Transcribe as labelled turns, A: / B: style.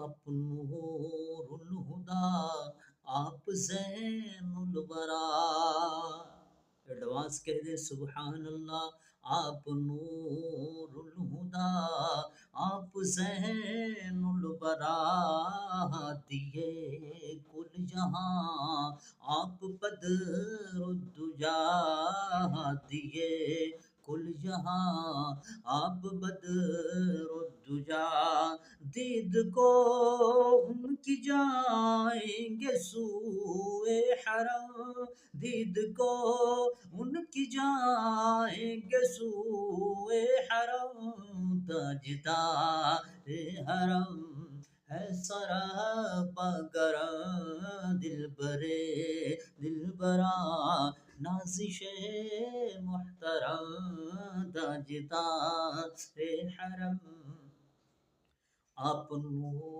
A: آپ نور الہدا، آپ زین الورا۔ ایڈوانس کہہ دے سبحان اللہ۔ آپ نور الہدا، آپ زین الورا، دیے کل جہاں آپ بدر الدجا، دیے کل جہاں آپ بدر الدجا۔ دید کو ان کی جائیں گے سوئے حرم، دید کو ان کی جائیں گے سوئے حرم، تاجدار حرم ہے سراپا گرم، دل برے دل برا نازش محترم، تاجدار حرم۔ آپ نور